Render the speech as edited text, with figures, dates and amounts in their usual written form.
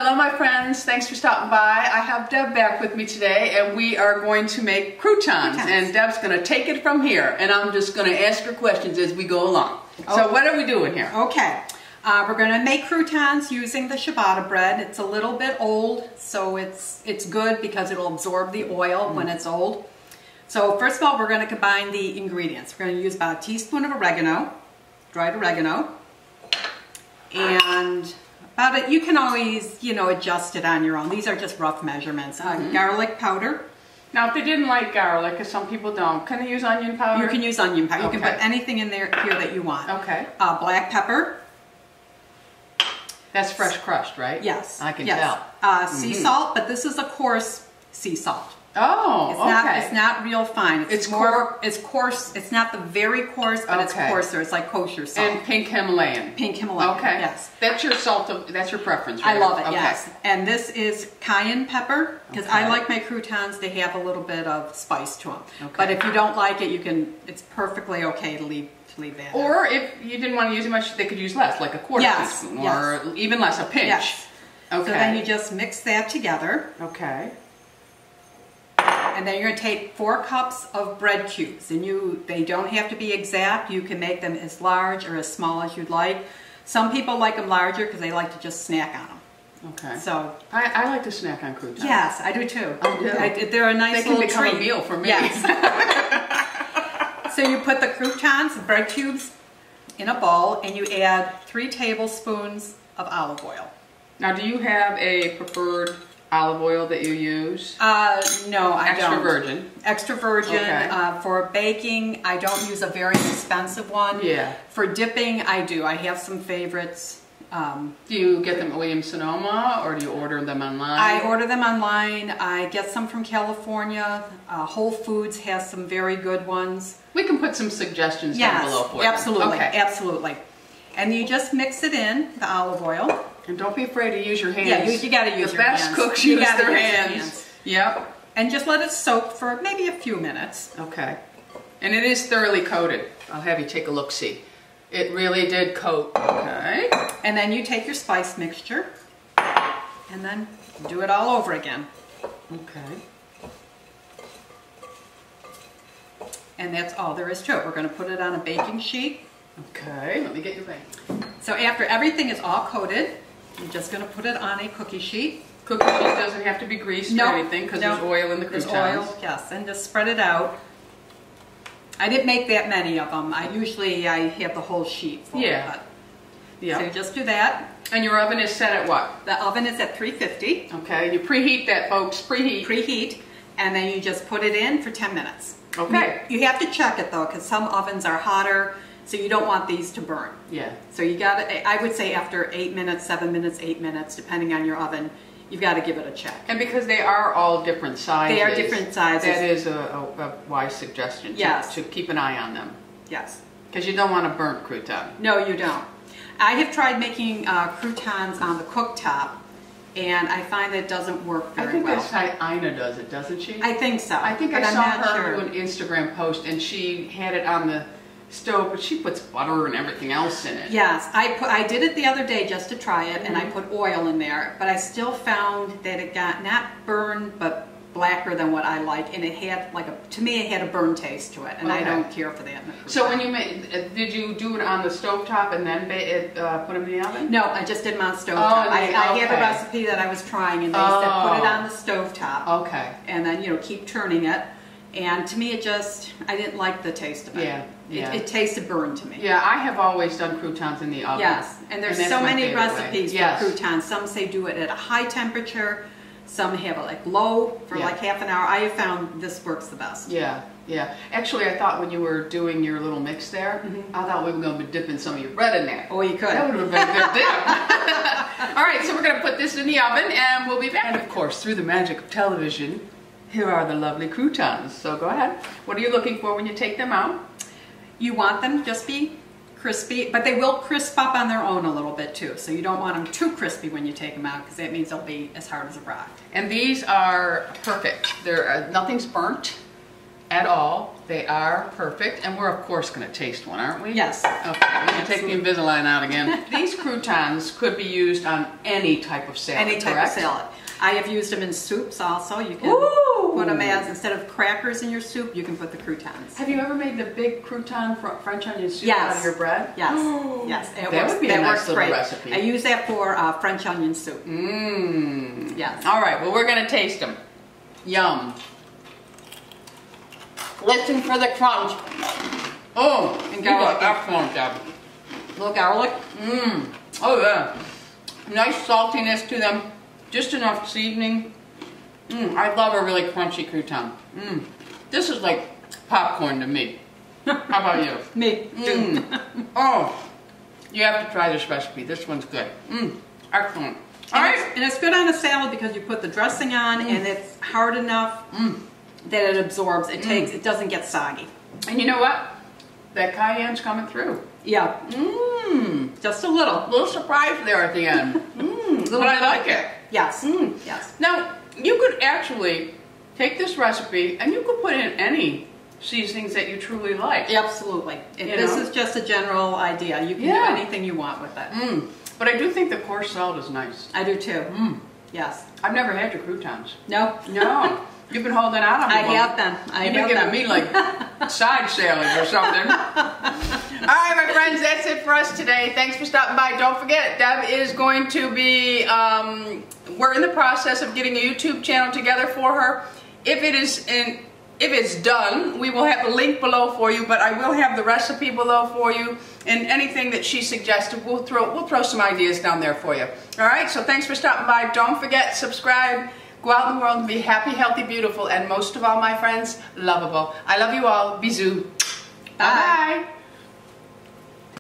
Hello my friends, thanks for stopping by. I have Deb back with me today and we are going to make croutons. And Deb's going to take it from here and I'm just going to ask her questions as we go along. Okay. So what are we doing here? Okay, we're going to make croutons using the ciabatta bread. It's a little bit old, so it's good because it'll absorb the oil when it's old. So first of all, we're going to combine the ingredients. We're going to use about a teaspoon of oregano, dried oregano, and you can always, adjust it on your own. These are just rough measurements. Garlic powder. Now, if they didn't like garlic, because some people don't, can they use onion powder? You can use onion powder. Okay. You can put anything in here that you want. Okay. Black pepper. That's fresh crushed, right? Yes. I can tell. Sea salt, but this is a coarse sea salt. Oh, It's not real fine. It's coarse. It's not the very coarse, but it's coarser. It's like kosher salt. And pink Himalayan. Pink Himalayan. Okay. Yes. That's your salt. That's your preference, right? I love it. Okay. Yes. And this is cayenne pepper because I like my croutons to have a little bit of spice to them. Okay. But if you don't like it, it's perfectly okay to leave that. Or if you didn't want to use it much, they could use less, like a quarter teaspoon, or even less, a pinch. Yes. Okay. So then you just mix that together. Okay. And then you're going to take 4 cups of bread cubes, and they don't have to be exact. You can make them as large or as small as you'd like. Some people like them larger because they like to just snack on them. Okay. So I like to snack on croutons. Yes, I do too. They're a nice little treat. They can become a meal for me. Yes. So you put the croutons, the bread cubes, in a bowl, and you add 3 tablespoons of olive oil. Now, do you have a preferred olive oil that you use? No, I don't. Extra virgin. Extra virgin. Okay. For baking, I don't use a very expensive one. Yeah. For dipping, I do. I have some favorites. Do you get them at Williams-Sonoma or do you order them online? I order them online. I get some from California. Whole Foods has some very good ones. We can put some suggestions down below for you. Absolutely. Okay. Absolutely. And you just mix it in, the olive oil. And don't be afraid to use your hands. Yeah, you got to use your hands. The best cooks use their hands. Yep. And just let it soak for maybe a few minutes. Okay. And it is thoroughly coated. I'll have you take a look-see. It really did coat. Okay. And then you take your spice mixture and then do it all over again. Okay. And that's all there is to it. We're going to put it on a baking sheet. Okay. Let me get your bag. So after everything is all coated, you're just going to put it on a cookie sheet. Cookie sheet doesn't have to be greased or anything because there's oil in the croutons. There's oil, yes, and just spread it out. I didn't make that many of them. I have the whole sheet full. Yeah. So you just do that. And your oven is set at what? The oven is at 350. Okay, you preheat that, folks. Preheat, and then you just put it in for 10 minutes. Okay. You have to check it though, because some ovens are hotter. So you don't want these to burn. Yeah. So you got to, I would say after 8 minutes, 7 minutes, 8 minutes, depending on your oven, you've got to give it a check. And because they are all different sizes. They are different sizes. That is a wise suggestion to keep an eye on them. Yes. Because you don't want a burnt crouton. No, you don't. I have tried making croutons on the cooktop, and I find that it doesn't work very well. I think that's how Ina does it, doesn't she? I think so. I think I saw her do an Instagram post, and she had it on the stove, but she puts butter and everything else in it. Yes, I did it the other day just to try it, and I put oil in there, but I still found that it got not burned, but blacker than what I like, and it had to me it had a burn taste to it, and I don't care for that. So when you did you do it on the stovetop and then put them in the oven? No, I just did them on the stovetop. I had a recipe that I was trying, and they said put it on the stovetop. Okay. And then keep turning it. And to me, I didn't like the taste of it. Yeah. It tasted burned to me. Yeah, I have always done croutons in the oven. Yes, and there's so many recipes for croutons. Some say do it at a high temperature. Some have it like low for like half an hour. I have found this works the best. Yeah, yeah. Actually, I thought when you were doing your little mix there, I thought we were going to be dipping some of your bread in there. Oh, you could. That would have been a good dip. All right, so we're going to put this in the oven, and we'll be back. And of course, through the magic of television, here are the lovely croutons. So go ahead. What are you looking for when you take them out? You want them to just be crispy, but they will crisp up on their own a little bit too. So you don't want them too crispy when you take them out, because that means they'll be as hard as a rock. And these are perfect. Nothing's burnt, at all. They are perfect, and we're of course going to taste one, aren't we? Yes. Okay, we're going to take the Invisalign out again. These croutons could be used on any type of salad, Any type correct? of salad. I have used them in soups also. You can put them as, instead of crackers in your soup, you can put the croutons. Have you ever made the big crouton French onion soup Yes. out of your bread? Yes. Yes. That would be a nice little recipe. I use that for French onion soup. Mmm. Yes. All right, well, we're going to taste them. Yum. Listen for the crunch. Oh, and garlic. Excellent, Deb. A little garlic. Mmm. Oh, yeah. Nice saltiness to them. Just enough seasoning. Mmm. I love a really crunchy crouton. Mmm. This is like popcorn to me. How about you? Me too. Oh, you have to try this recipe. This one's good. Mmm. Excellent. All right. And it's good on a salad because you put the dressing on and it's hard enough that it absorbs. It takes. It doesn't get soggy. And you know what? That cayenne's coming through. Yeah. Mmm. Just a little. Little surprise there at the end. Mmm. But I like it. Yes. Yes. Now, you could actually take this recipe and you could put in any seasonings that you truly like. Absolutely. This is just a general idea. You can do anything you want with it. But I do think the coarse salt is nice. I do too. Yes. I've never had your croutons. No. No. You've been holding out on me. I have been. You've been giving me like side salads or something. All right, my friends, that's it for us today. Thanks for stopping by. Don't forget, Deb is going to be, we're in the process of getting a YouTube channel together for her. If it's done, we will have a link below for you, but I will have the recipe below for you, and anything that she suggested, we'll throw some ideas down there for you. All right, so thanks for stopping by. Don't forget, subscribe. Go out in the world and be happy, healthy, beautiful, and most of all, my friends, lovable. I love you all. Bisous. Bye. Bye.